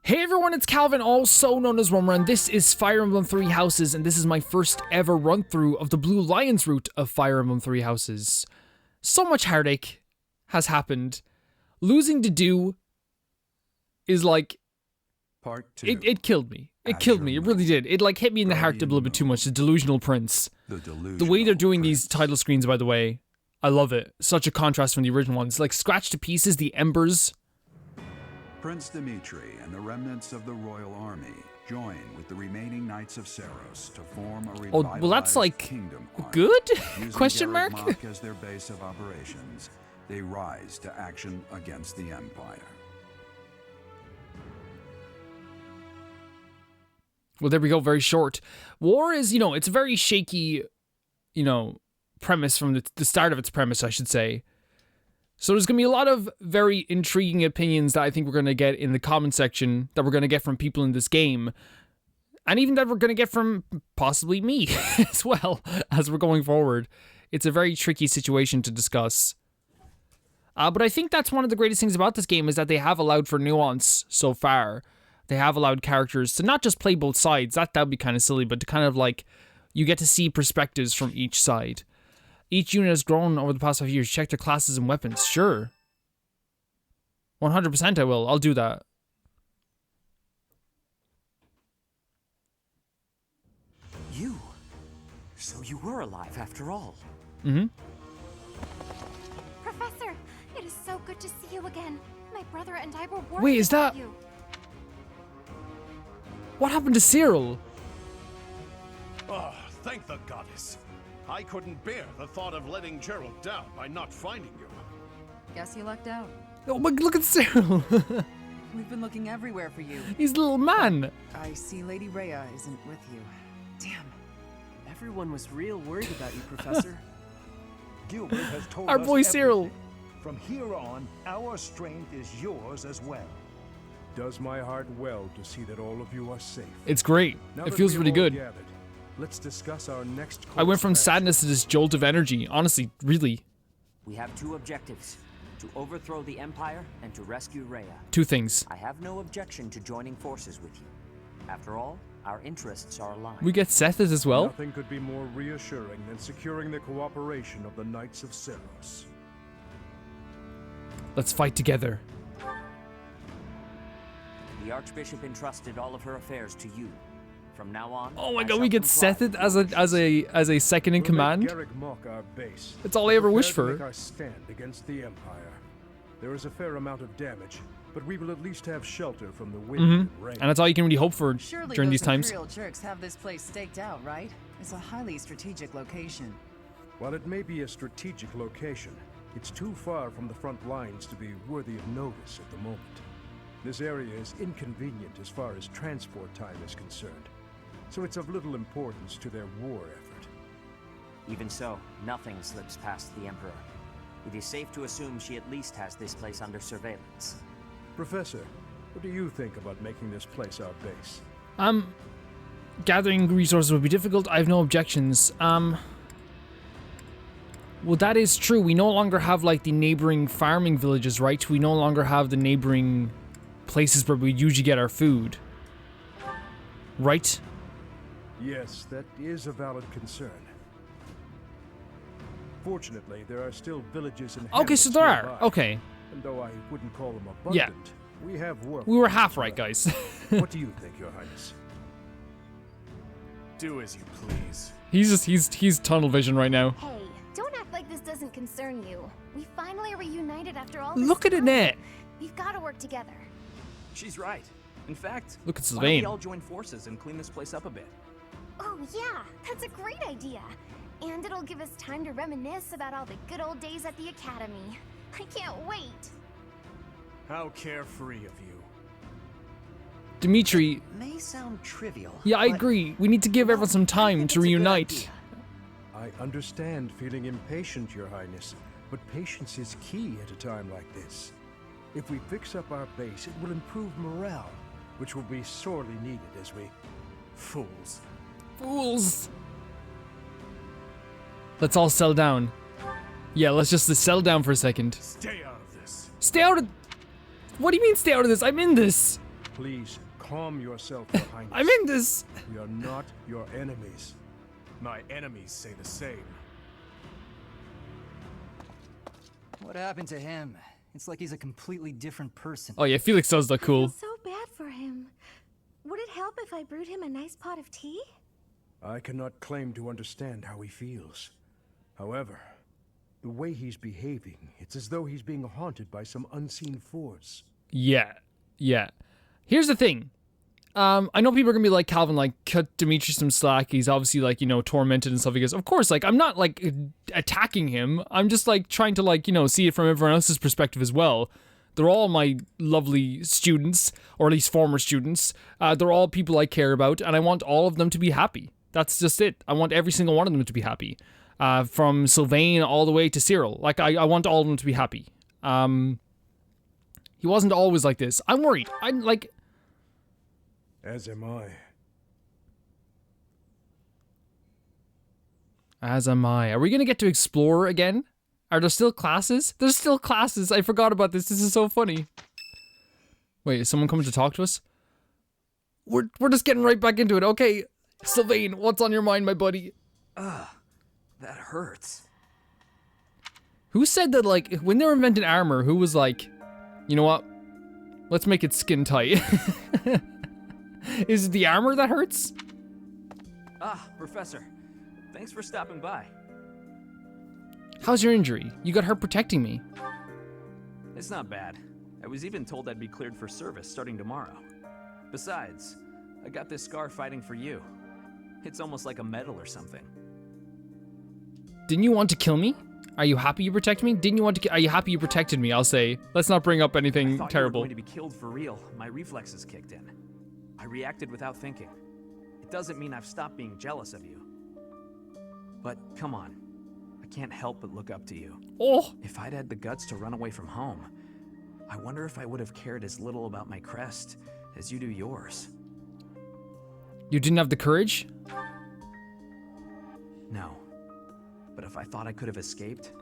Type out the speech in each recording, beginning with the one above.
Hey everyone, it's Calvin, also known as Romer, and this is Fire Emblem Three Houses, and this is my first ever run-through of the Blue Lions route of Fire Emblem Three Houses. So much heartache has happened. Losing to Do is like... Part 2. It killed me. It killed me. It really did. It like hit me in the heart a little bit too much. The Delusional Prince. The way they're doing these title screens, by the way, I love it. Such a contrast from the original ones. Like, scratched to pieces, the embers... Prince Dimitri and the remnants of the royal army join with the remaining knights of Seiros to form a revitalized well, that's like kingdom army. good? Using Question mark? Garreg Mach as their base of operations, they rise to action against the Empire. Well, there we go. Very short. War is, you know, it's a very shaky, you know, premise from the start of its premise, I should say. So there's going to be a lot of very intriguing opinions that I think we're going to get in the comment section, that we're going to get from people in this game, and even that we're going to get from possibly me as well as we're going forward. It's a very tricky situation to discuss. But I think that's one of the greatest things about this game, is that they have allowed for nuance so far. They have allowed characters to not just play both sides, that would be kind of silly, but to kind of like, you get to see perspectives from each side. Each unit has grown over the past 5 years. Check their classes and weapons. Sure. 100% I will. I'll do that. You? So you were alive after all. Mm-hmm. Professor, it is so good to see you again. My brother and I were worried Wait, is about that... you. What happened to Cyril? Oh, thank the goddess. I couldn't bear the thought of letting Gerald down by not finding you. Guess you lucked out. Oh, but look at Cyril. We've been looking everywhere for you. He's a little man. I see Lady Rhea isn't with you. Damn. Everyone was real worried about you, Professor. Gilbert has told Our us boy Cyril. everything. From here on, our strength is yours as well. Does my heart well to see that all of you are safe. It's great. Now It that feels we really have all good. gathered, let's discuss our next I went from course of action. sadness to this jolt of energy. Honestly, really. We have two objectives: to overthrow the Empire and to rescue Rhea. Two things. I have no objection to joining forces with you. After all, our interests are aligned. We get Seth as well. Nothing could be more reassuring than securing the cooperation of the Knights of Seiros. Let's fight together. The Archbishop entrusted all of her affairs to you. From now on, Oh my I god, shall we get comply Seth with as a second in We'll command. make Garreg Mach our base. That's all I ever wish Prepare to for. make our stand against the Empire. There is a fair amount of damage, but we will at least have shelter from the wind and rain. And that's all you can really hope for Surely during those these times. Imperial jerks have this place staked out, right? It's a highly strategic location. While it may be a strategic location, it's too far from the front lines to be worthy of notice at the moment. This area is inconvenient as far as transport time is concerned, so it's of little importance to their war effort. Even so, nothing slips past the Emperor. It is safe to assume she at least has this place under surveillance. Professor, what do you think about making this place our base? Gathering resources would be difficult. I have no objections. Well, that is true. We no longer have, like, the neighboring farming villages, right? We no longer have the neighboring places where we usually get our food. Right? Yes, that is a valid concern. Fortunately, there are still villages and Okay, so hamlets there are. nearby. Okay. And though I wouldn't call them Yeah. abundant, we have work. We were half right, guys. What do you think, Your Highness? Do as you please. He's tunnel vision right now. Hey, don't act like this doesn't concern you. We finally reunited after all this Look at time. Annette. We've got to work together. She's right. In fact, Look at why don't we Sylvain. all join forces and clean this place up a bit? Oh yeah, that's a great idea. And it'll give us time to reminisce about all the good old days at the academy. I can't wait. How carefree of you. Dimitri. May sound trivial. Yeah, I but agree. We need to give everyone some I time think to it's a good reunite. idea. I understand feeling impatient, Your Highness, but patience is key at a time like this. If we fix up our base, it will improve morale, which will be sorely needed as we... Fools. Fools. Let's all settle down. Yeah, let's just settle down for a second. Stay out of this. Stay out of... What do you mean stay out of this? I'm in this. Please, calm yourself, Your Highness. I'm in this. We are not your enemies. My enemies say the same. What happened to him? It's like he's a completely different person. Oh yeah, Felix does look I cool. feel so bad for him. Would it help if I brewed him a nice pot of tea? I cannot claim to understand how he feels. However, the way he's behaving, it's as though he's being haunted by some unseen force. Yeah. Here's the thing. I know people are gonna be like, Calvin, like, cut Dimitri some slack. He's obviously, like, you know, tormented and stuff. He goes, of course, like, I'm not, like, attacking him. I'm just, like, trying to, like, you know, see it from everyone else's perspective as well. They're all my lovely students, or at least former students. They're all people I care about, and I want all of them to be happy. That's just it. I want every single one of them to be happy. From Sylvain all the way to Cyril. Like, I want all of them to be happy. He wasn't always like this. I'm worried. I'm, like... As am I. As am I. Are we gonna get to explore again? Are there still classes? There's still classes. I forgot about this. This is so funny. Wait, is someone coming to talk to us? We're just getting right back into it. Okay, Sylvain, what's on your mind, my buddy? That hurts. Who said that, like, when they were inventing armor, who was like, you know what? Let's make it skin tight. Is it the armor that hurts? Ah, Professor. Thanks for stopping by. How's your injury? You got hurt protecting me. It's not bad. I was even told I'd be cleared for service starting tomorrow. Besides, I got this scar fighting for you. It's almost like a medal or something. Didn't you want to kill me? Are you happy you protected me? Didn't you want to? Are you happy you protected me? I'll say. Let's not bring up anything I thought terrible. You were going to be killed for real. My reflexes kicked in. I reacted without thinking. It doesn't mean I've stopped being jealous of you. But come on, I can't help but look up to you. Oh. If I'd had the guts to run away from home, I wonder if I would have cared as little about my crest as you do yours. You didn't have the courage? No. But if I thought I could have escaped,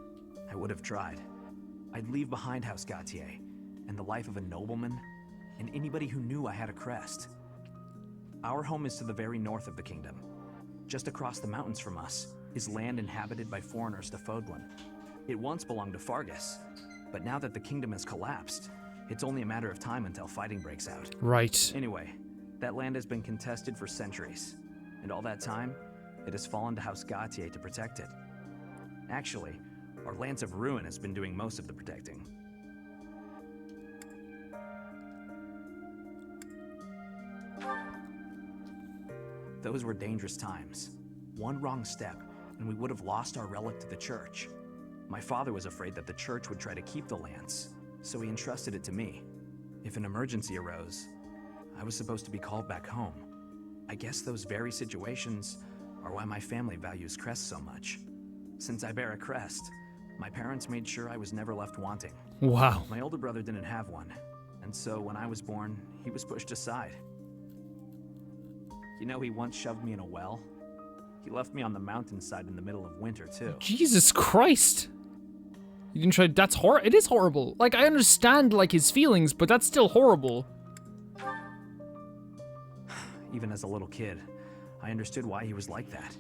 I would have tried. I'd leave behind House Gautier and the life of a nobleman and anybody who knew I had a crest. Our home is to the very north of the kingdom. Just across the mountains from us is land inhabited by foreigners to Fodlan. It once belonged to Fargus, but now that the kingdom has collapsed, it's only a matter of time until fighting breaks out. Right. Anyway, that land has been contested for centuries, and all that time, it has fallen to House Gautier to protect it. Actually, our Lance of Ruin has been doing most of the protecting. Those were dangerous times. One wrong step, and we would have lost our relic to the church. My father was afraid that the church would try to keep the lance, so he entrusted it to me. If an emergency arose, I was supposed to be called back home. I guess those very situations are why my family values crests so much. Since I bear a crest, my parents made sure I was never left wanting. Wow. My older brother didn't have one, and so when I was born, he was pushed aside. You know, he once shoved me in a well. He left me on the mountainside in the middle of winter, too. Jesus Christ. You didn't try. That's it is horrible. Like, I understand, like, his feelings, but that's still horrible. Even as a little kid, I understood why he was like that.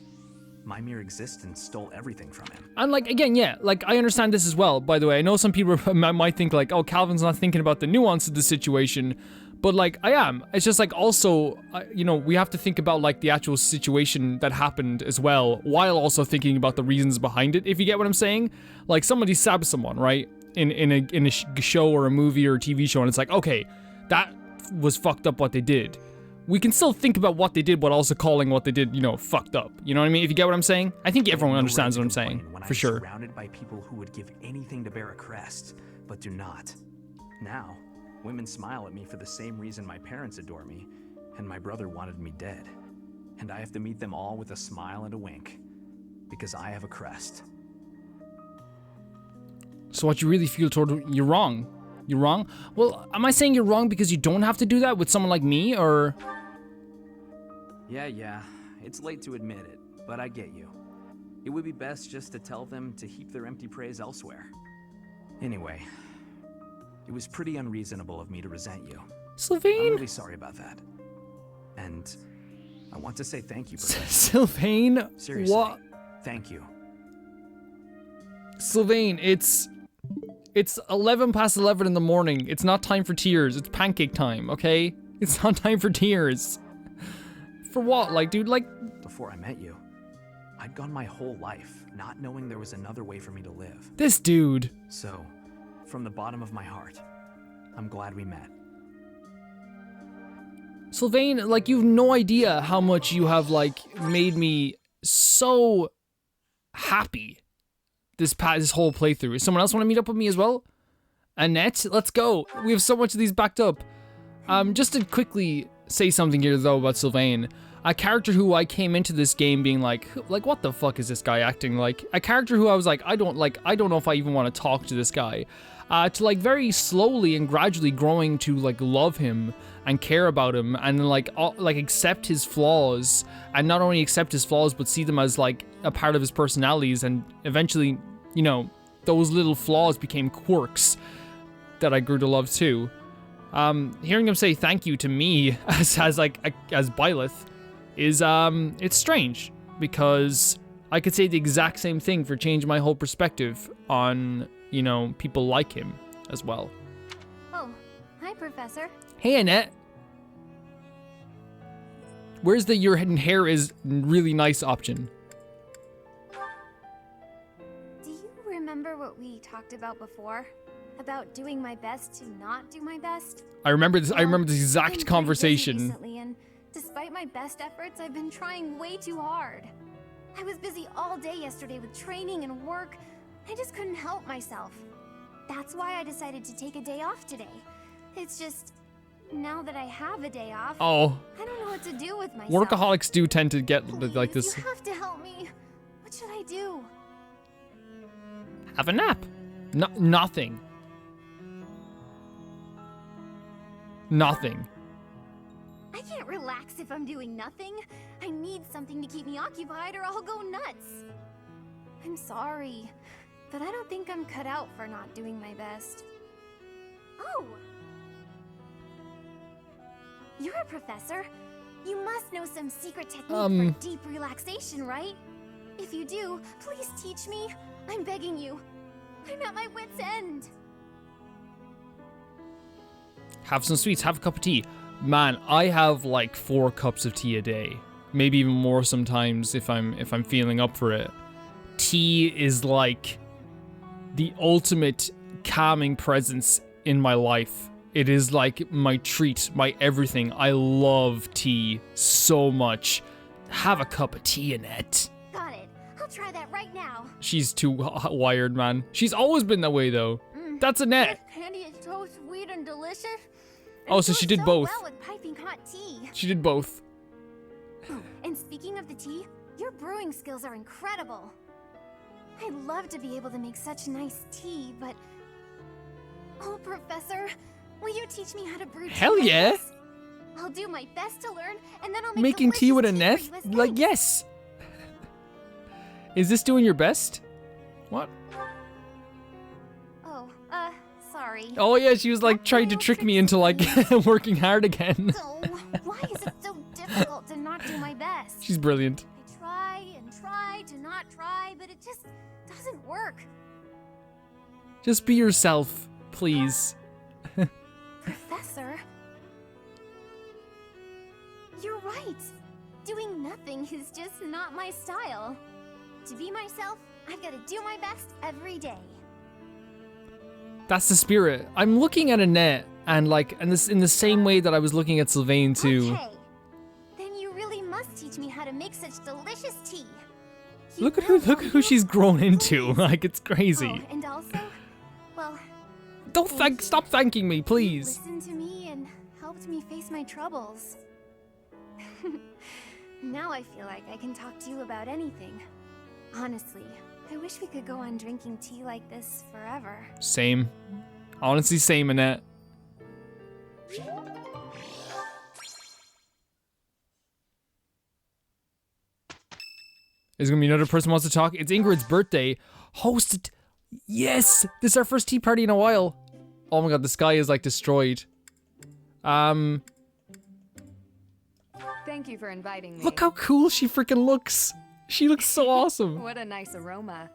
My mere existence stole everything from him. And, like, again, yeah, like, I understand this as well, by the way. I know some people might think, like, oh, Calvin's not thinking about the nuance of the situation. But, like, I am. It's just, like, also, you know, we have to think about, like, the actual situation that happened as well, while also thinking about the reasons behind it, if you get what I'm saying. Like, somebody stabs someone, right? In a show or a movie or a TV show, and it's like, okay, that was fucked up what they did. We can still think about what they did, but also calling what they did, you know, fucked up. You know what I mean? If you get what I'm saying? I think everyone understands what I'm saying, for sure. Surrounded by people who would give anything to bear a crest, but do not. Now, women smile at me for the same reason my parents adore me, and my brother wanted me dead. And I have to meet them all with a smile and a wink, because I have a crest. So what you really feel toward, you're wrong. You're wrong? Well, am I saying you're wrong because you don't have to do that with someone like me, or? Yeah, it's late to admit it, but I get you. It would be best just to tell them to heap their empty praise elsewhere. Anyway, it was pretty unreasonable of me to resent you. Sylvain? I'm really sorry about that. And I want to say thank you, Professor. Sylvain? Seriously, What? thank you. Sylvain, it's 11 past 11 in the morning. It's not time for tears. It's pancake time, okay? It's not time for tears. For what? Like, dude, like... Before I met you, I'd gone my whole life not knowing there was another way for me to live. This dude. So, from the bottom of my heart, I'm glad we met. Sylvain, like, you've no idea how much you have, like, made me so happy this whole playthrough. Is someone else want to meet up with me as well? Annette, let's go. We have so much of these backed up. Just to quickly say something here, though, about Sylvain. A character who I came into this game being like, what the fuck is this guy acting like? A character who I was like, I don't know if I even want to talk to this guy. To like very slowly and gradually growing to like love him and care about him and like accept his flaws, and not only accept his flaws but see them as like a part of his personalities, and eventually, you know, those little flaws became quirks that I grew to love too. Hearing him say thank you to me as Byleth is it's strange, because I could say the exact same thing for changing my whole perspective on, you know, people like him as well. Oh, hi, Professor. Hey, Annette. Where's the your hair is really nice option? Do you remember what we talked about before? About doing my best to not do my best? I remember this. I remember this I've been exact pretty busy conversation. recently, and despite my best efforts, I've been trying way too hard. I was busy all day yesterday with training and work. I just couldn't help myself. That's why I decided to take a day off today. It's just, now that I have a day off, Oh, I don't know what to do with myself. workaholics do tend to get Please, like this. You have to help me. What should I do? Have a nap. No, nothing. Nothing. I can't relax if I'm doing nothing. I need something to keep me occupied or I'll go nuts. I'm sorry, but I don't think I'm cut out for not doing my best. Oh! You're a professor. You must know some secret technique for deep relaxation, right? If you do, please teach me. I'm begging you. I'm at my wit's end. Have some sweets. Have a cup of tea. Man, I have like 4 cups of tea a day. Maybe even more sometimes if I'm feeling up for it. Tea is like the ultimate calming presence in my life. It is like my treat, my everything. I love tea so much. Have a cup of tea, Annette. Got it. I'll try that right now. She's too wired, man. She's always been that way, though. That's Annette. This candy is so sweet and delicious. Oh, so she did both. Well with piping hot tea. She did both. Oh, and speaking of the tea, your brewing skills are incredible. I'd love to be able to make such nice tea, but... Oh, Professor, will you teach me how to brew tea? Hell like yeah. this? I'll do my best to learn, and then I'll make Making tea with delicious Annette? tea with Like, eggs. yes. Is this doing your best? What? Oh, sorry. Oh yeah, she was like trying to trick me into like working hard again. So, why is it so difficult to not do my best? She's brilliant. I try and try to not try, but it just doesn't work. Just be yourself, please. Professor, you're right. Doing nothing is just not my style. To be myself, I've got to do my best every day. That's the spirit. I'm looking at Annette and like, and this in the same way that I was looking at Sylvain too. Okay. Then you really must teach me how to make such delicious tea. Look at who she's grown into. Like, it's crazy. Oh, and also, well, Stop thanking me, please. listened to me and helped me face my troubles. Now I feel like I can talk to you about anything. Honestly, I wish we could go on drinking tea like this forever. Same. Honestly, same, Annette. Is gonna be another person who wants to talk. It's Ingrid's birthday. Hosted. Yes! This is our first tea party in a while. Oh my god, the sky is like destroyed. Thank you for inviting me. Look how cool she freaking looks. She looks so awesome. What a nice aroma.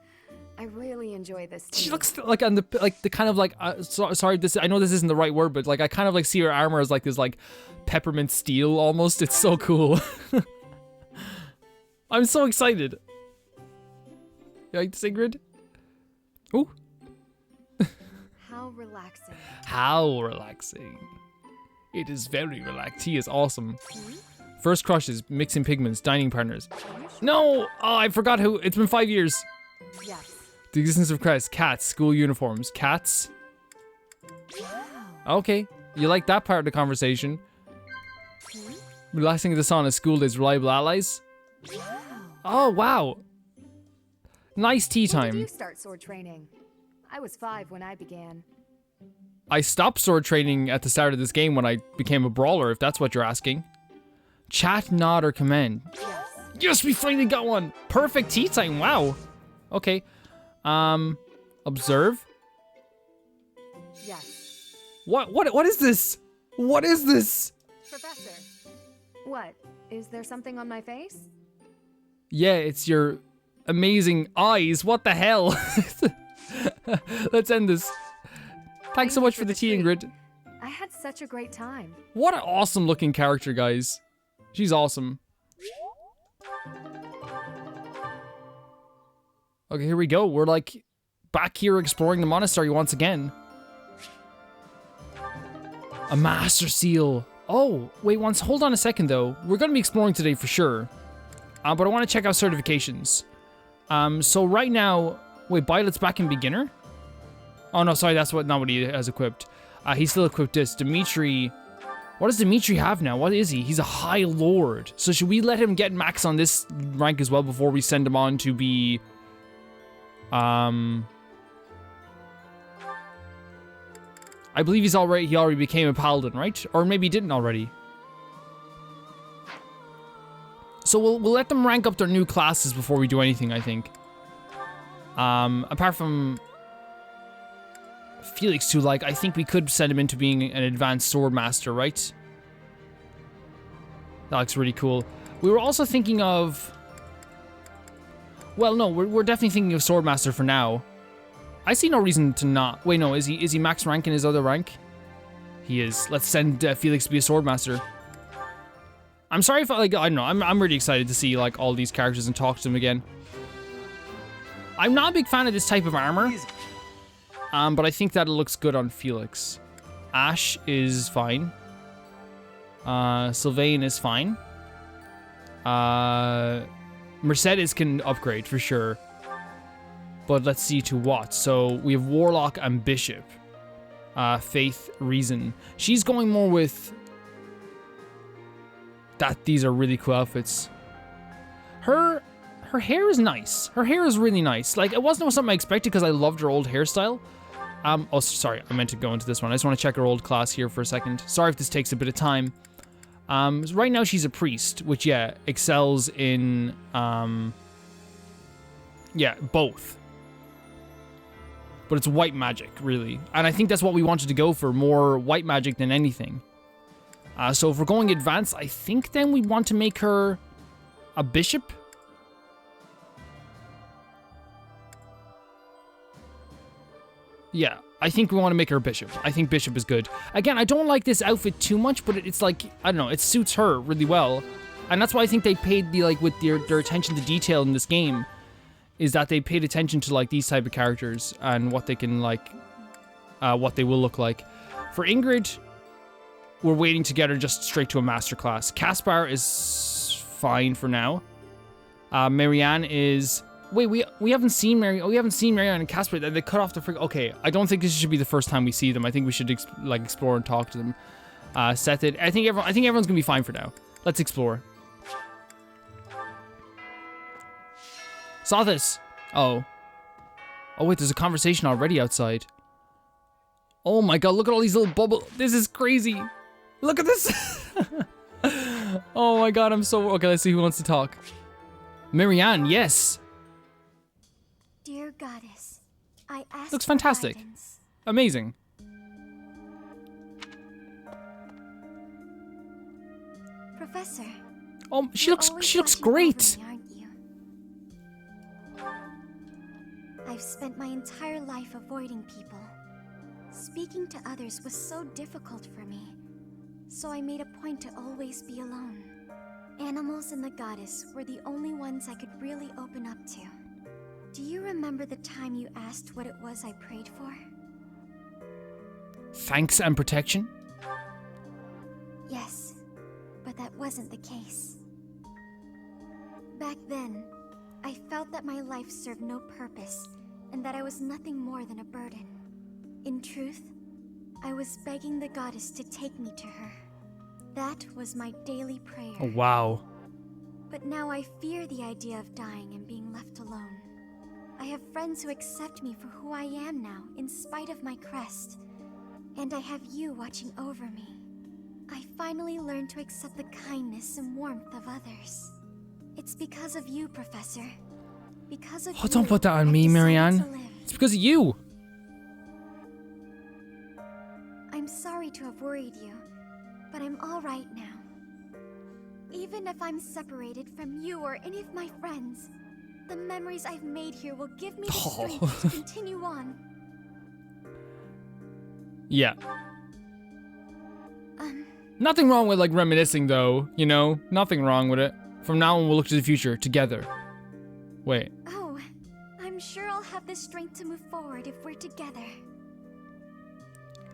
I really enjoy this tea. She looks like on the kind of like sorry, this, I know this isn't the right word, but like I kind of like see her armor as like this like peppermint steel almost. It's so cool. I'm so excited. You like this, Ingrid? Ooh. How relaxing. How relaxing. It is very relaxed. He is awesome. First crushes, mixing pigments, dining partners. No! Oh, I forgot who. It's been 5 years. Yes. The existence of Christ. Cats, school uniforms. Cats. Okay. You like that part of the conversation. Relaxing in the sauna, school days, reliable allies. Oh, wow. Nice tea When time. did you start sword training? I was 5 when I began. I stopped sword training at the start of this game when I became a brawler, if that's what you're asking. Chat, nod, or command. Yes. Yes, we finally got one. Perfect tea time. Wow. Okay. Observe. Yes. What is this? What is this? Professor. What? Is there something on my face? Yeah, it's your amazing eyes. What the hell? Let's end this. Thanks so much for the tea, Ingrid. I had such a great time. What an awesome looking character, guys. She's awesome. Okay, here we go. We're like back here exploring the monastery once again. A master seal. Oh, wait, hold on a second though. We're gonna be exploring today for sure. But I want to check out certifications. So right now, wait, Violet's back in beginner? Oh no, sorry, that's not what he has equipped. He's still equipped this. Dimitri, what does Dimitri have now? What is he? He's a high lord. So should we let him get max on this rank as well before we send him on to be, I believe he already became a paladin, right? Or maybe he didn't already. So we'll let them rank up their new classes before we do anything, I think. Apart from Felix too, like, I think we could send him into being an advanced sword master, right? That looks really cool. We were also thinking of... Well, no, we're definitely thinking of sword master for now. I see no reason to not... Wait, no, is he max rank in his other rank? He is. Let's send Felix to be a sword master. I'm sorry if I don't know, I'm really excited to see, like, all these characters and talk to them again. I'm not a big fan of this type of armor. But I think that it looks good on Felix. Ashe is fine. Sylvain is fine. Mercedes can upgrade for sure. But let's see to what. So we have Warlock and Bishop. Faith, Reason. She's going more with... These are really cool outfits. Her hair is nice. Her hair is really nice. Like, it wasn't something I expected because I loved her old hairstyle. Oh, sorry, I meant to go into this one. I just want to check her old class here for a second. Sorry if this takes a bit of time. Right now she's a priest, which, yeah, excels in, yeah, both. But it's white magic, really. And I think that's what we wanted to go for, more white magic than anything. So if we're going advanced, I think then we want to make her a bishop. Yeah, I think we want to make her a bishop. I think bishop is good. Again, I don't like this outfit too much, but it's like, I don't know, it suits her really well. And that's why I think they paid with their attention to detail in this game, is that they paid attention to like these type of characters and what they can like, what they will look like. For Ingrid, we're waiting to get her just straight to a master class. Caspar is fine for now. Marianne is... Wait, we haven't seen Marianne and Caspar. They cut off the freak. Okay, I don't think this should be the first time we see them. I think we should explore and talk to them. Seth did. I think everyone's gonna be fine for now. Let's explore. Saw this. Oh wait, there's a conversation already outside. Oh my god, look at all these little bubbles. This is crazy. Look at this. Oh my god, I'm so... Okay, let's see who wants to talk. Marianne, yes. Dear goddess, I ask Looks fantastic. guidance. Amazing. Professor. Oh, she looks great. Me, aren't you? I've spent my entire life avoiding people. Speaking to others was so difficult for me, so I made a point to always be alone. Animals and the goddess were the only ones I could really open up to. Do you remember the time you asked what it was I prayed for? Thanks and protection? Yes, but that wasn't the case. Back then, I felt that my life served no purpose and that I was nothing more than a burden. In truth, I was begging the goddess to take me to her. That was my daily prayer. Oh, wow. But now I fear the idea of dying and being left alone. I have friends who accept me for who I am now, in spite of my crest. And I have you watching over me. I finally learned to accept the kindness and warmth of others. It's because of you, Professor. Because of you. Don't put that on me, Marianne. It's because of you. I'm sorry to have worried you, but I'm all right now. Even if I'm separated from you or any of my friends, the memories I've made here will give me the strength to continue on. Yeah. Nothing wrong with, like, reminiscing, though, you know? Nothing wrong with it. From now on, we'll look to the future, together. Wait. Oh, I'm sure I'll have the strength to move forward if we're together.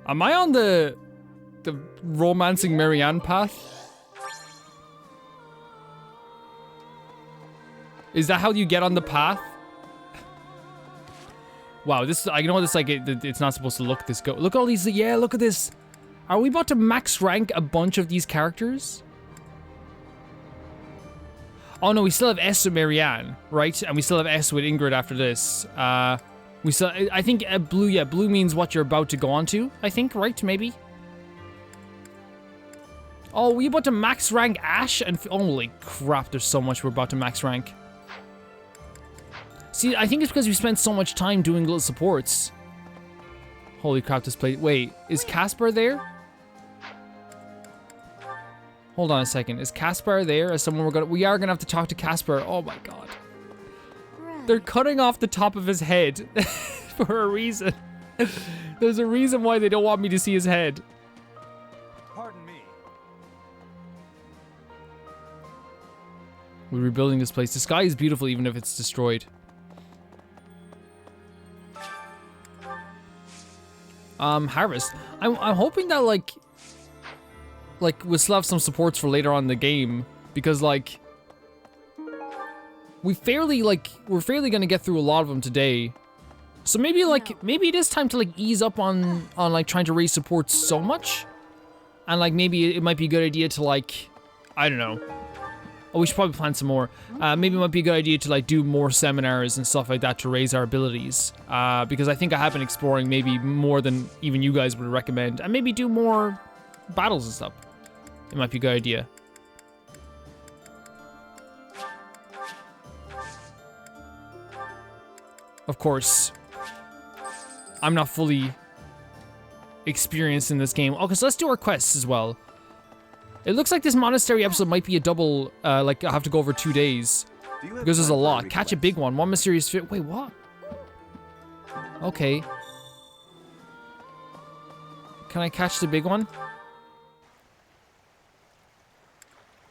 Am I on the romancing Marianne path? Is that how you get on the path? Wow, this, I know this, like, it's not supposed to look this good. Look at all these, yeah, look at this. Are we about to max rank a bunch of these characters? Oh no, we still have S with Marianne, right? And we still have S with Ingrid after this. We still, I think blue, yeah, blue means what you're about to go on to, I think, right? Maybe? Oh, we about to max rank Ashe? And holy crap, there's so much we're about to max rank. See, I think it's because we spent so much time doing little supports. Holy crap, this place. Wait, is Caspar there? Hold on a second. Is Caspar there as someone we are gonna have to talk to Caspar. Oh my god. Right. They're cutting off the top of his head for a reason. There's a reason why they don't want me to see his head. Pardon me. We're rebuilding this place. The sky is beautiful even if it's destroyed. Harvest. I'm hoping that like we'll still have some supports for later on in the game, because like we're fairly gonna get through a lot of them today. So maybe maybe it is time to like ease up on like trying to raise support so much, and like maybe it might be a good idea to like, I don't know. Oh, we should probably plan some more. Maybe it might be a good idea to like do more seminars and stuff like that to raise our abilities. Because I think I have been exploring maybe more than even you guys would recommend, and maybe do more battles and stuff. It might be a good idea. Of course, I'm not fully experienced in this game. Okay, so let's do our quests as well. It looks like this monastery episode might be a double, like I have to go over 2 days. Because there's a lot. Catch a big one. One mysterious fit. Wait, what? Okay. Can I catch the big one?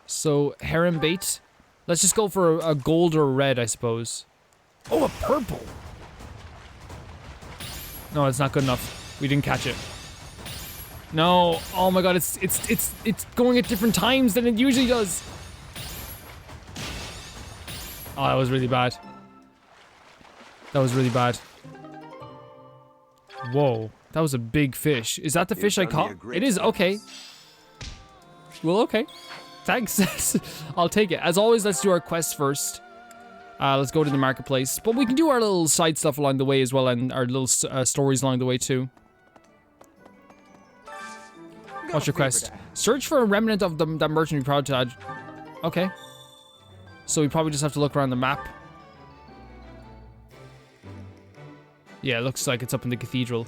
So, heron bait. Let's just go for a gold or a red, I suppose. Oh, a purple! No, it's not good enough. We didn't catch it. No, oh my god, it's going at different times than it usually does. Oh, that was really bad. That was really bad. Whoa, that was a big fish. Is that the fish I caught? It is, okay. Well, okay. Thanks. I'll take it. As always, let's do our quests first. Let's go to the marketplace. But we can do our little side stuff along the way as well, and our little stories along the way too. What's your quest? Search for a remnant of that merchant we proud to. Okay. So we probably just have to look around the map. Yeah, it looks like it's up in the cathedral.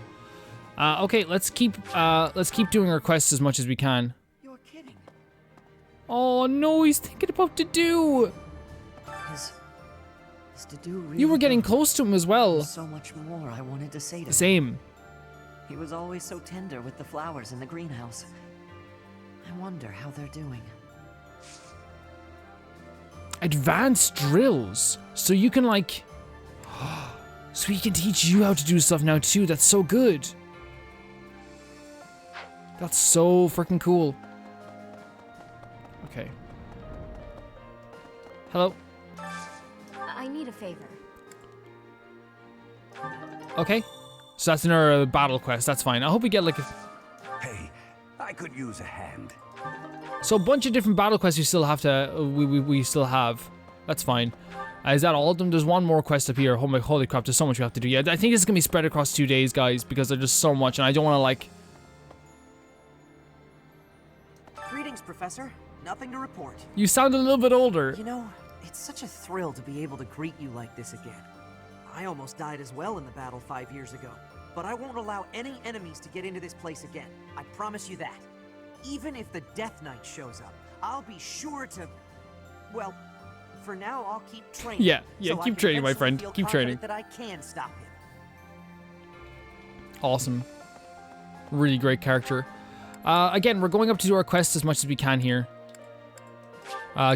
Okay, let's keep doing our quests as much as we can. You're kidding. Oh no, he's thinking about Dedue. Is Dedue really You were getting gone? close to him as well. There's so much more I wanted to say to him. Same. He was always so tender with the flowers in the greenhouse. I wonder how they're doing. Advanced drills. So you can like... So he can teach you how to do stuff now too. That's so good. That's so freaking cool. Okay. Hello. I need a favor. Okay. So that's another battle quest. That's fine. I hope we get like a... Hey, I could use a hand. So a bunch of different battle quests we still have to... We still have. That's fine. Is that all of them? There's one more quest up here. Oh my, holy crap, there's so much we have to do. Yeah, I think this is going to be spread across 2 days, guys, because there's just so much, and I don't want to, like... Greetings, Professor. Nothing to report. You sound a little bit older. You know, it's such a thrill to be able to greet you like this again. I almost died as well in the battle 5 years ago, but I won't allow any enemies to get into this place again. I promise you that. Even if the Death Knight shows up, I'll be sure to... Well, for now, I'll keep training. Yeah, so keep training, my friend. feel Keep training. that I can stop him. Awesome. Really great character. Again, we're going up to do our quests as much as we can here.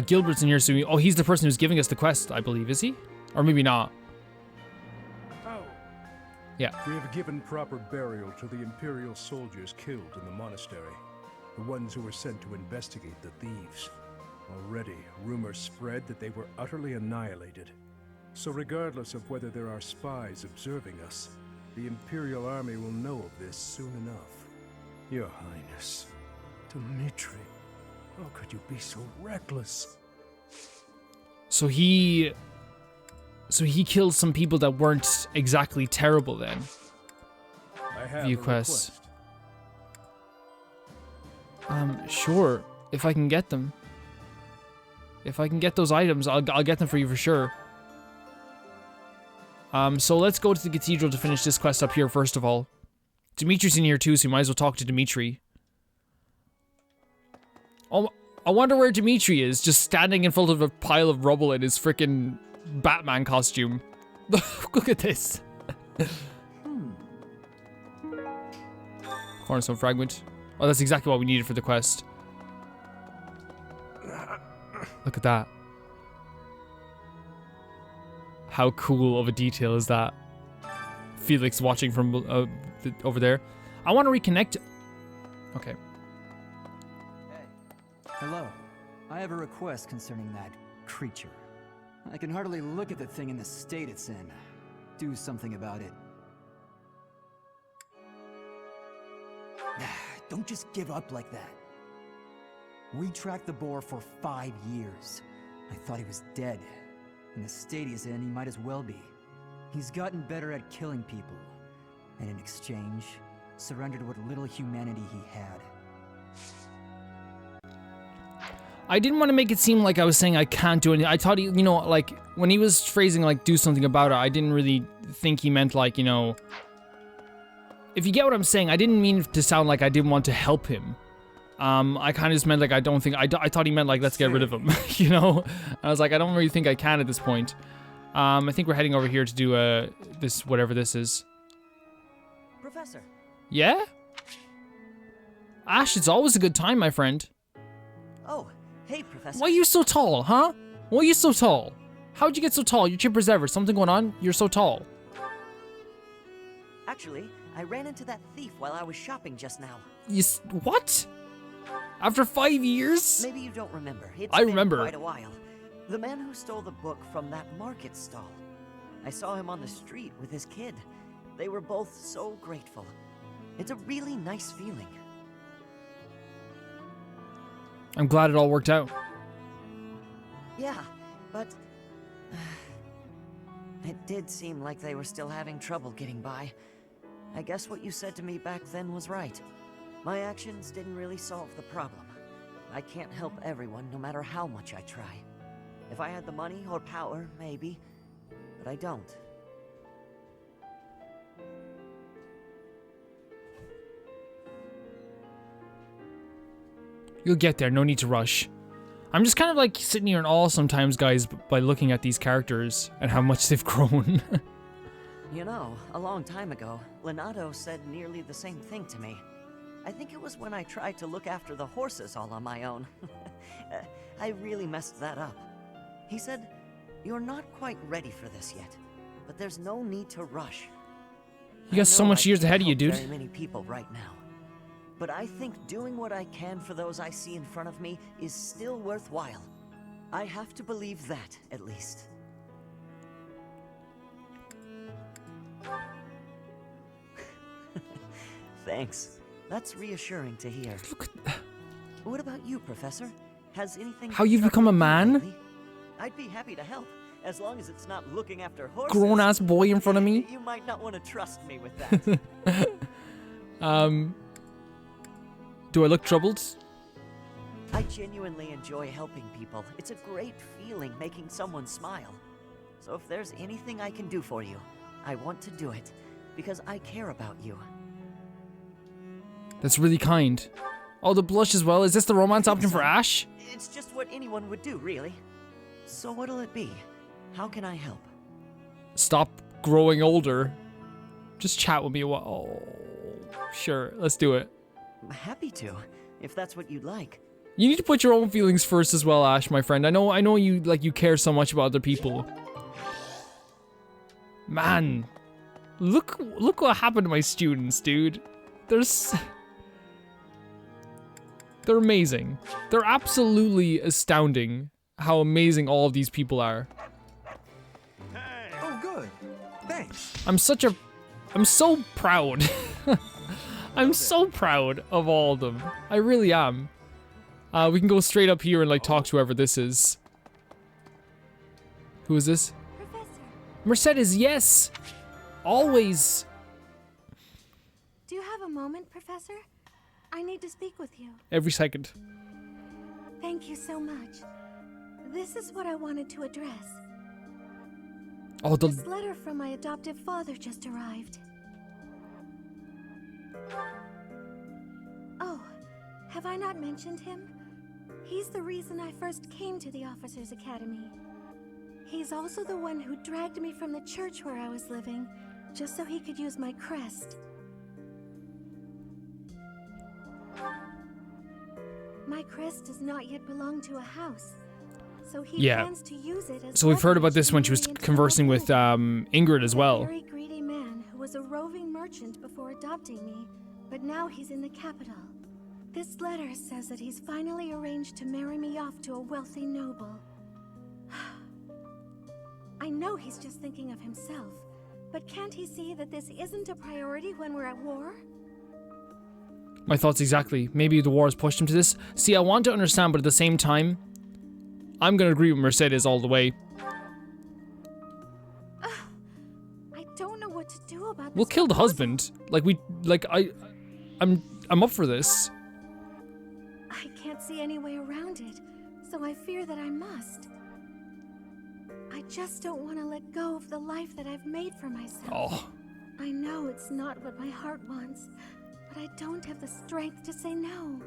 Gilbert's in here, so oh, he's the person who's giving us the quest, I believe, is he? Or maybe not. Oh. Yeah. We have given proper burial to the Imperial soldiers killed in the monastery. The ones who were sent to investigate the thieves. Already, rumors spread that they were utterly annihilated. So regardless of whether there are spies observing us, the Imperial army will know of this soon enough. Your Highness, Dimitri, how could you be so reckless? So he killed some people that weren't exactly terrible then. I have View a quests. request. Sure, if I can get them. If I can get those items, I'll get them for you for sure. So let's go to the cathedral to finish this quest up here first of all. Dimitri's in here too, so you might as well talk to Dimitri. Oh, I wonder where Dimitri is, just standing in front of a pile of rubble in his freaking Batman costume. Look at this. Cornerstone fragment. Oh, that's exactly what we needed for the quest. Look at that. How cool of a detail is that? Felix watching from over there. I want to reconnect. Okay. Hey. Hello. I have a request concerning that creature. I can hardly look at the thing in the state it's in. Do something about it. Don't just give up like that. We tracked the boar for 5 years. I thought he was dead. In the state he's in, he might as well be. He's gotten better at killing people. And in exchange, surrendered what little humanity he had. I didn't want to make it seem like I was saying I can't do anything. I thought he, you know, like, when he was phrasing, like, do something about it, I didn't really think he meant, like, you know... If you get what I'm saying, I didn't mean to sound like I didn't want to help him. I kind of just meant, like, I thought he meant, like, let's get rid of him, you know? I was like, I don't really think I can at this point. I think we're heading over here to do, this, whatever this is. Professor. Yeah? Ashe, it's always a good time, my friend. Oh, hey, Professor. Why are you so tall, huh? Why are you so tall? How'd you get so tall? You're chipper as ever. Something going on? You're so tall. Actually, I ran into that thief while I was shopping just now. What? After 5 years? Maybe you don't remember. It's I been remember. quite a while. The man who stole the book from that market stall. I saw him on the street with his kid. They were both so grateful. It's a really nice feeling. I'm glad it all worked out. Yeah, but... it did seem like they were still having trouble getting by. I guess what you said to me back then was right. My actions didn't really solve the problem. I can't help everyone, no matter how much I try. If I had the money or power, maybe. But I don't. You'll get there, no need to rush. I'm just kind of like sitting here in awe sometimes, guys, by looking at these characters and how much they've grown. You know, a long time ago, Leonardo said nearly the same thing to me. I think it was when I tried to look after the horses all on my own. I really messed that up. He said, "You're not quite ready for this yet, but there's no need to rush." You got so much years ahead of you, dude. Very many people right now. But I think doing what I can for those I see in front of me is still worthwhile. I have to believe that, at least. Thanks. That's reassuring to hear. What about you, Professor? Has anything... How you've become a man? Lately? I'd be happy to help, as long as it's not looking after horses. Grown-ass boy in front of me? You might not want to trust me with that. Do I look troubled? I genuinely enjoy helping people. It's a great feeling making someone smile. So if there's anything I can do for you, I want to do it, because I care about you. That's really kind. Oh, the blush as well. Is this the romance option for Ashe? It's just what anyone would do, really. So what'll it be? How can I help? Stop growing older. Just chat with me a while. Oh, sure. Let's do it. I'm happy to, if that's what you'd like. You need to put your own feelings first as well, Ashe, my friend. I know you you care so much about other people. Man, look what happened to my students, dude. They're amazing. They're absolutely astounding how amazing all of these people are. Oh, good. Thanks. I'm so proud. I'm so proud of all of them. I really am. We can go straight up here and like talk to whoever this is. Who is this? Professor. Mercedes, yes. Always. Do you have a moment, Professor? I need to speak with you. Every second. Thank you so much. This is what I wanted to address. Oh, This letter from my adoptive father just arrived. Oh, have I not mentioned him? He's the reason I first came to the Officers' Academy. He's also the one who dragged me from the church where I was living, just so he could use my crest. My crest does not yet belong to a house, so he plans to use it as... So we've heard about this when she was conversing with Ingrid as well. A very greedy man who was a roving merchant before adopting me, but now he's in the capital. This letter says that he's finally arranged to marry me off to a wealthy noble. I know he's just thinking of himself, but can't he see that this isn't a priority when we're at war? My thoughts exactly. Maybe the war has pushed him to this. See, I want to understand, but at the same time, I'm gonna agree with Mercedes all the way. I don't know what to do about this. We'll kill the husband. I'm up for this. I can't see any way around it, so I fear that I must. I just don't want to let go of the life that I've made for myself. Oh. I know it's not what my heart wants, but I don't have the strength to say no.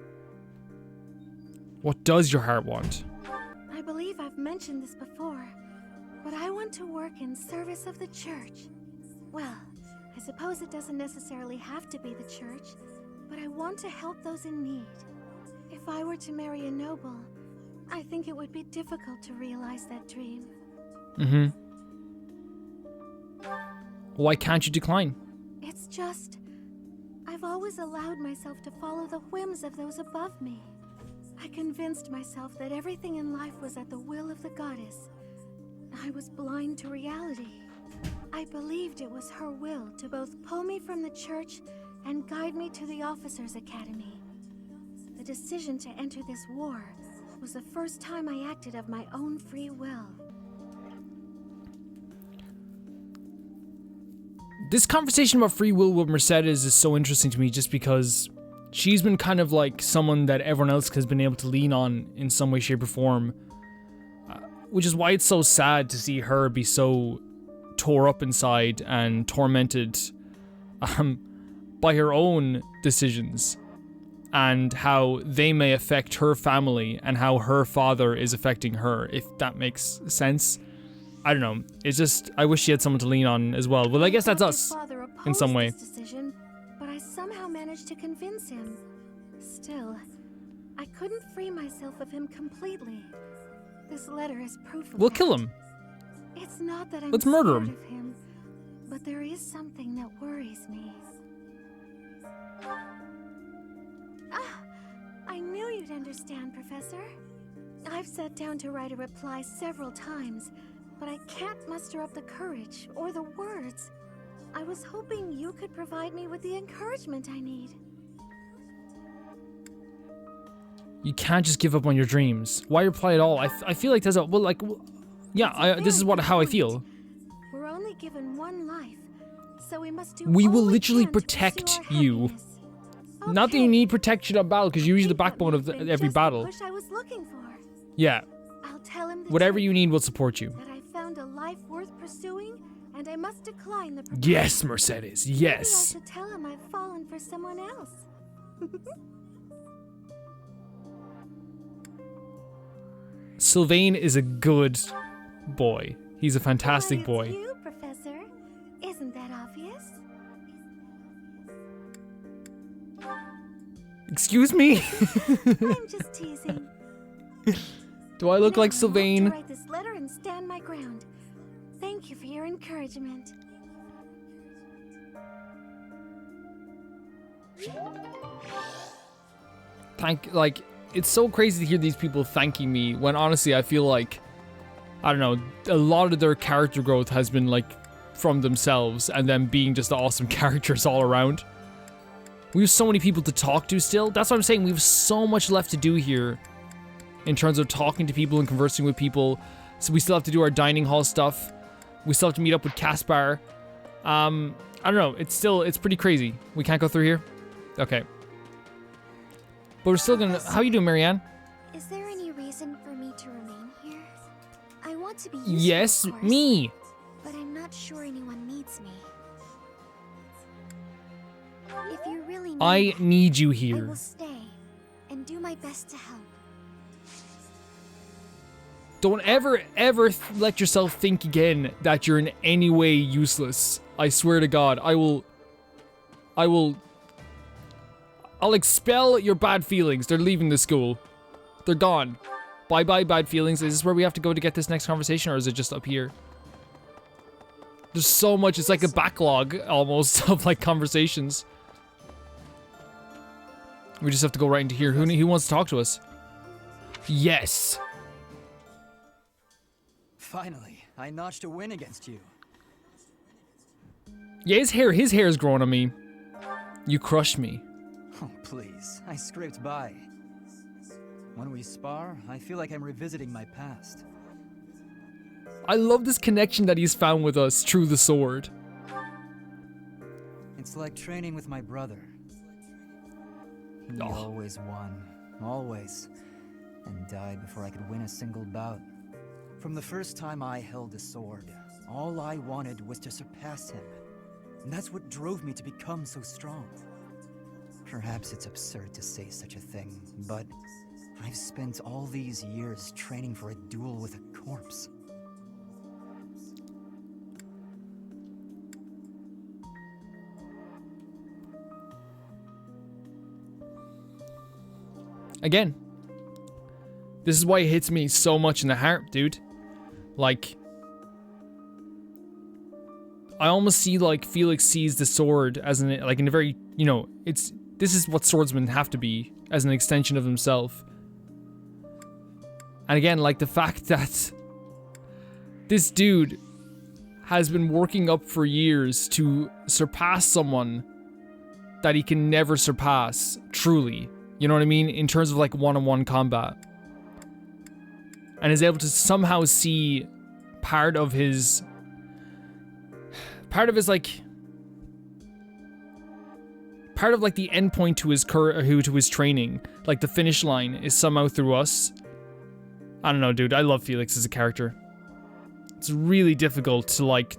What does your heart want? I believe I've mentioned this before, but I want to work in service of the church. Well, I suppose it doesn't necessarily have to be the church, but I want to help those in need. If I were to marry a noble, I think it would be difficult to realize that dream. Mm-hmm. Why can't you decline? It's just... I've always allowed myself to follow the whims of those above me. I convinced myself that everything in life was at the will of the goddess. I was blind to reality. I believed it was her will to both pull me from the church and guide me to the Officers' Academy. The decision to enter this war was the first time I acted of my own free will. This conversation about free will with Mercedes is so interesting to me just because she's been kind of like someone that everyone else has been able to lean on in some way, shape, or form. Which is why it's so sad to see her be so tore up inside and tormented by her own decisions. and how they may affect her family and how her father is affecting her, if that makes sense. I don't know. It's just, I wish she had someone to lean on as well. Well, I guess that's us in some way. Decision, but I somehow managed to convince him. Still, I couldn't free myself of him completely. This letter is proof of We'll that. kill him. It's not that I'm Let's murder scared him. of him, but there is something that worries me. I knew you'd understand, Professor. I've sat down to write a reply several times, but I can't muster up the courage or the words. I was hoping you could provide me with the encouragement I need. You can't just give up on your dreams. Why reply at all? I feel like there's a, well, like, yeah, this is how I feel. We're only given one life, so we must do We will all literally can to protect pursue our you. happiness. Not that you need protection of battle, because you're usually the backbone of every Just the battle. push I was looking for. Yeah. I'll tell him the Whatever truth, you need will support you. that I found a life worth pursuing, and I must decline the proposal. Yes, Mercedes, yes. Maybe I should tell him I've fallen for someone else. Sylvain is a good boy. He's a fantastic Why, boy. it's you, Professor. Isn't that obvious? Excuse me? I'm just teasing. Do I look Now like I want Sylvain? to write this letter and stand my ground. Thank you for your encouragement. Like, it's so crazy to hear these people thanking me when honestly I feel like, I don't know, a lot of their character growth has been like from themselves and them being just awesome characters all around. We have so many people to talk to still. That's what I'm saying. We have so much left to do here in terms of talking to people and conversing with people. So we still have to do our dining hall stuff. We still have to meet up with Caspar. I don't know. It's pretty crazy. We can't go through here? Okay. But we're still gonna... How you doing, Marianne? Is there any reason for me to remain here? I want to be useful, Yes, of course, me. but I'm not sure anyone needs me. If you really need I that, need you I here. will stay and do my best to help. Don't ever let yourself think again that you're in any way useless. I swear to God, I'll expel your bad feelings. They're leaving the school. They're gone. Bye-bye, bad feelings. Is this where we have to go to get this next conversation, or is it just up here? There's so much. It's like a backlog, almost, of, like, conversations. We just have to go right into here. Who wants to talk to us? Yes. Finally, I notched a win against you. Yeah, his hair's growing on me. You crushed me. Oh, please. I scraped by. When we spar, I feel like I'm revisiting my past. I love this connection that he's found with us through the sword. It's like training with my brother. He always won. Always. And died before I could win a single bout. From the first time I held the sword, all I wanted was to surpass him. And that's what drove me to become so strong. Perhaps it's absurd to say such a thing, but I've spent all these years training for a duel with a corpse. Again, this is why it hits me so much in the heart, dude. Like, I almost see like Felix sees the sword as in a very, you know, this is what swordsmen have to be, as an extension of himself. And again, like the fact that this dude has been working up for years to surpass someone that he can never surpass, truly. You know what I mean? In terms of like one-on-one combat. And is able to somehow see part of like the end point to his training, like the finish line is somehow through us. I don't know, dude. I love Felix as a character. It's really difficult to like.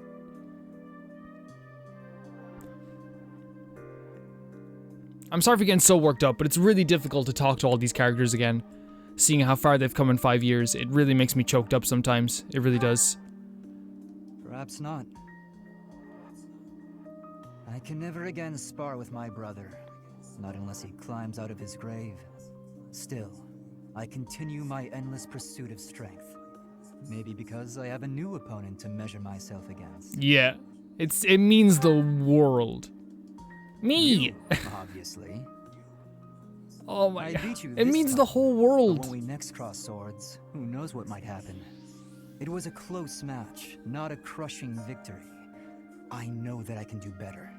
I'm sorry for getting so worked up, but it's really difficult to talk to all these characters again. Seeing how far they've come in 5 years, it really makes me choked up sometimes. It really does. Perhaps not. I can never again spar with my brother. Not unless he climbs out of his grave. Still, I continue my endless pursuit of strength. Maybe because I have a new opponent to measure myself against. Yeah. It means the world. Me! You, obviously. Oh my god. Beat you it this means time, the whole world. but when we next cross swords, who knows what might happen. It was a close match, not a crushing victory. I know that I can do better.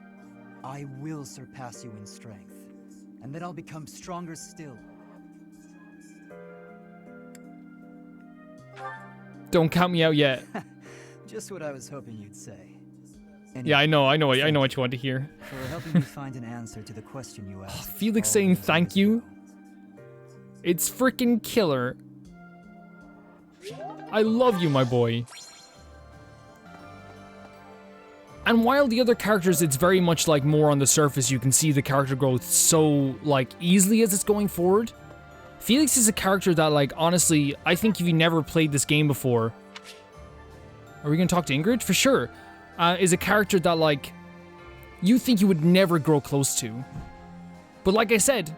I will surpass you in strength. And then I'll become stronger still. Don't count me out yet. Just what I was hoping you'd say. Yeah, I know what you want to hear. For helping me find an answer to the question you asked. Felix saying thank you. It's freaking killer. I love you, my boy. And while the other characters, it's very much like more on the surface, you can see the character growth so like easily as it's going forward. Felix is a character that, like, honestly, I think if you never played this game before, are we gonna talk to Ingrid? For sure. Is a character that, like, you think you would never grow close to. But like I said,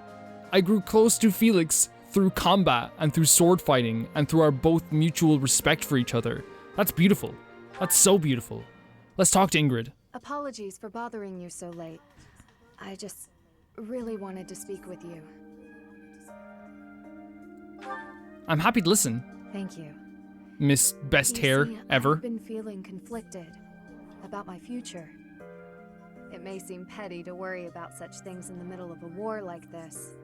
I grew close to Felix through combat and through sword fighting and through our both mutual respect for each other. That's beautiful. That's so beautiful. Let's talk to Ingrid. Apologies for bothering you so late. I just really wanted to speak with you. I'm happy to listen. Thank you. Miss Best Hair ever. I've been feeling conflicted about my future. It may seem petty to worry about such things in the middle of a war like this.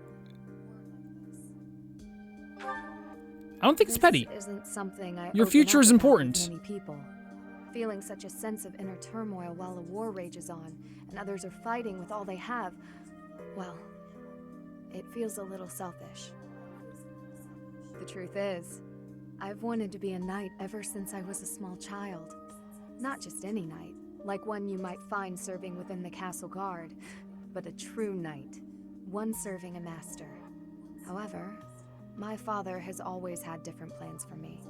I don't think it's petty. Isn't something I Your open future up is about important. with many people. Feeling such a sense of inner turmoil while a war rages on and others are fighting with all they have, well, it feels a little selfish. The truth is, I've wanted to be a knight ever since I was a small child. Not just any knight, like one you might find serving within the castle guard, but a true knight, one serving a master. However, my father has always had different plans for me.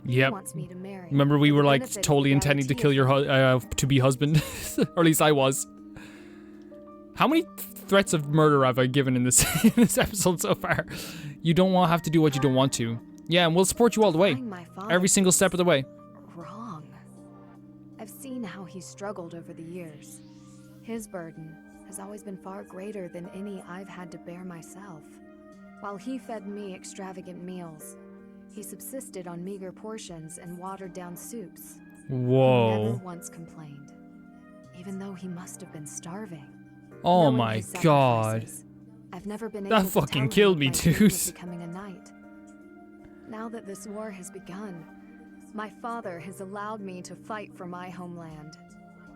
Yep. He wants me to marry. Remember we were like Benefits totally intending to kill your to-be husband, or at least I was. How many threats of murder have I given in this in this episode so far? You don't want to have to do what you don't want to. Yeah, and we'll support you all the way, every single step of the way. Wrong. I've seen how he's struggled over the years. His burden has always been far greater than any I've had to bear myself. While he fed me extravagant meals, he subsisted on meager portions and watered-down soups. Whoa. He never once complained, even though he must have been starving. Oh Knowing my his god. sacrifices, I've never been That able to fucking tell killed him me, my dream dude. of becoming a knight. Now that this war has begun, my father has allowed me to fight for my homeland.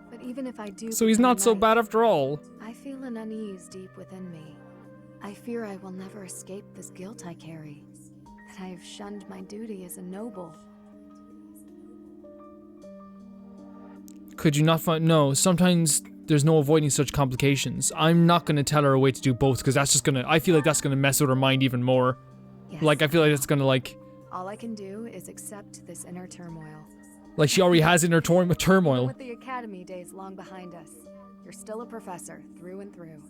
But even if I do, So he's become a not so knight, bad after all. I feel an unease deep within me. I fear I will never escape this guilt I carry, that I have shunned my duty as a noble. Could you not find... No, sometimes there's no avoiding such complications. I'm not going to tell her a way to do both, because that's just going to... I feel like that's going to mess with her mind even more. Yes. Like, I feel like it's going to, like... All I can do is accept this inner turmoil. Like, she already has inner turmoil. With the academy days long behind us, you're still a professor through and through.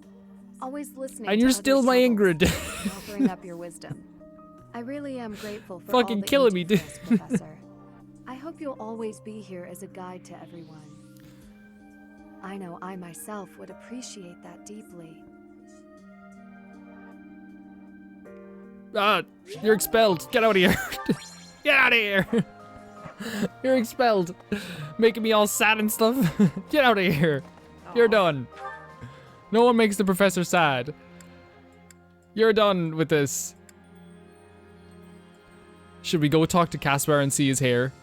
Always listening And to you're others' still my troubles Ingrid. and offering up your wisdom. I really am grateful for Fucking all that killing you me, do dude. for us, Professor. I hope you'll always be here as a guide to everyone. I know I myself would appreciate that deeply. Ah, you're expelled. Get out of here. Get out of here. You're expelled. Making me all sad and stuff. Get out of here. You're done. No one makes the professor sad. You're done with this. Should we go talk to Caspar and see his hair?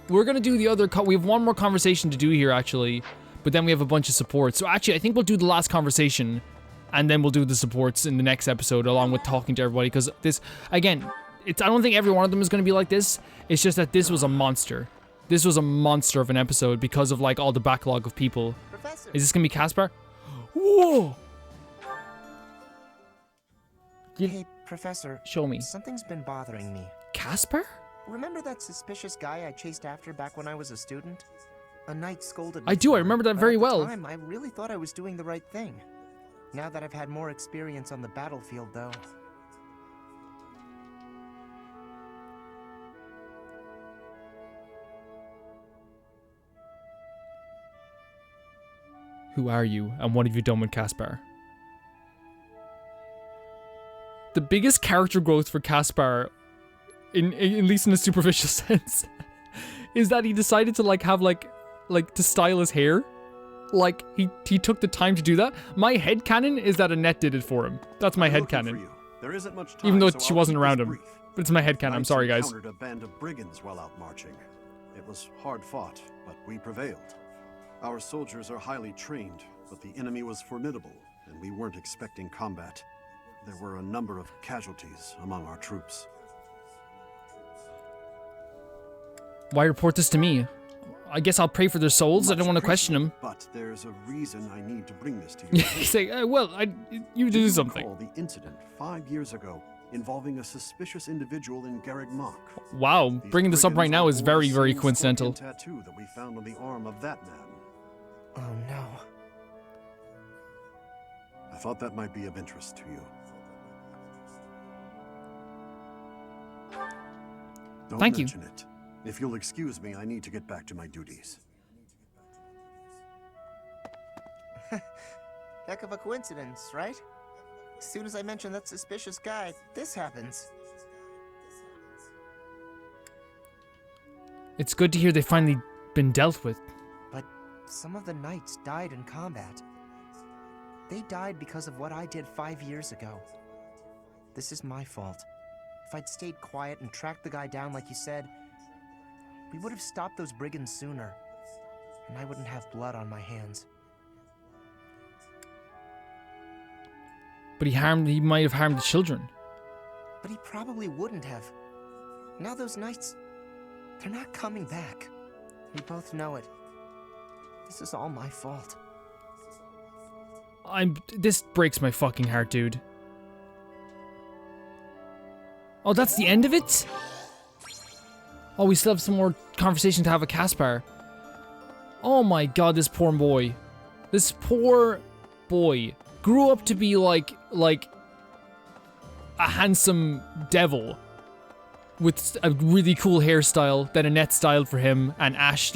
We're gonna do the other, we have one more conversation to do here actually, but then we have a bunch of supports. So actually, I think we'll do the last conversation, and then we'll do the supports in the next episode, along with talking to everybody, because this, again, I don't think every one of them is gonna be like this. It's just that this was a monster. This was a monster of an episode because of like all the backlog of people. Professor. Is this gonna be Caspar? Whoa! Hey, Professor. Show me. Something's been bothering me. Caspar? Remember that suspicious guy I chased after back when I was a student? A knight scolded me. I do, I remember that very well. At the time, I really thought I was doing the right thing. Now that I've had more experience on the battlefield, though. Who are you, and what have you done with Caspar? The biggest character growth for Caspar, at least in a superficial sense, is that he decided to to style his hair. Like, he took the time to do that. My headcanon is that Annette did it for him. That's my headcanon. There isn't much time, Even though so she I'll wasn't keep around this him. brief. But it's my headcanon, I'm sorry guys. Encountered a band of brigands while out marching. It was hard fought, but we prevailed. Our soldiers are highly trained, but the enemy was formidable, and we weren't expecting combat. There were a number of casualties among our troops. Why report this to me? I guess I'll pray for their souls. I don't want to question them. But there's a reason I need to bring this to You you. say, you do something. Recall the incident 5 years ago involving a suspicious individual in Garreg-Mach. Wow, bringing this up right now is very, very coincidental. Tattoo that we found on the arm of that man. Oh no. I thought that might be of interest to you. Don't Thank you. mention it. If you'll excuse me, I need to get back to my duties. Heck of a coincidence, right? As soon as I mention that suspicious guy, this happens. It's good to hear they've finally been dealt with. But some of the knights died in combat. They died because of what I did 5 years ago. This is my fault. If I'd stayed quiet and tracked the guy down like you said, we would have stopped those brigands sooner, and I wouldn't have blood on my hands. But he might have harmed the children. But he probably wouldn't have. Now those knights, they're not coming back. We both know it. This is all my fault. This breaks my fucking heart, dude. Oh, that's the end of it? Oh, we still have some more conversation to have with Caspar. Oh my god, this poor boy. This poor boy grew up to be like a handsome devil with a really cool hairstyle that Annette styled for him, and Ashe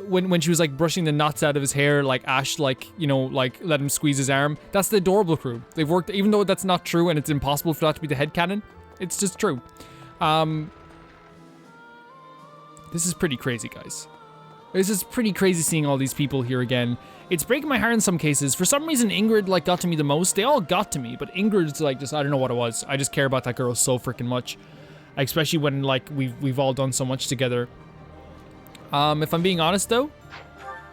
when she was like brushing the knots out of his hair, like Ashe let him squeeze his arm. That's the adorable crew. They've worked, even though that's not true and it's impossible for that to be the headcanon, it's just true. This is pretty crazy, guys. This is pretty crazy seeing all these people here again. It's breaking my heart in some cases. For some reason, Ingrid got to me the most. They all got to me, but Ingrid's just, I don't know what it was. I just care about that girl so freaking much. Especially when we've all done so much together. If I'm being honest though,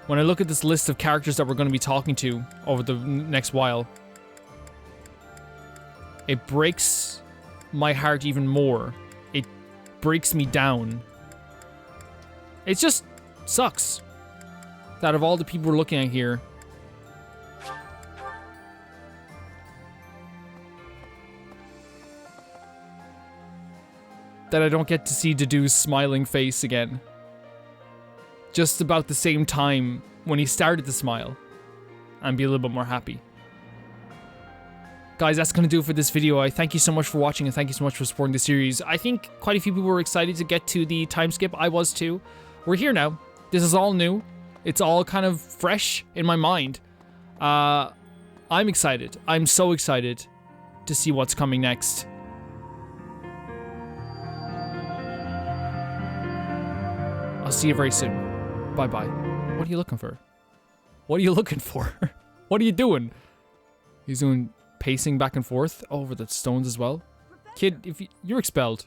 when I look at this list of characters that we're going to be talking to over the next while, it breaks my heart even more. It breaks me down. It just sucks that of all the people we're looking at here, that I don't get to see Dedu's smiling face again. Just about the same time when he started to smile and be a little bit more happy. Guys, that's going to do it for this video. I thank you so much for watching and thank you so much for supporting the series. I think quite a few people were excited to get to the time skip. I was too. We're here now. This is all new. It's all kind of fresh in my mind. I'm excited. I'm so excited to see what's coming next. I'll see you very soon. Bye-bye. What are you looking for? What are you looking for? What are you doing? He's doing pacing back and forth over the stones as well. Kid, you're expelled.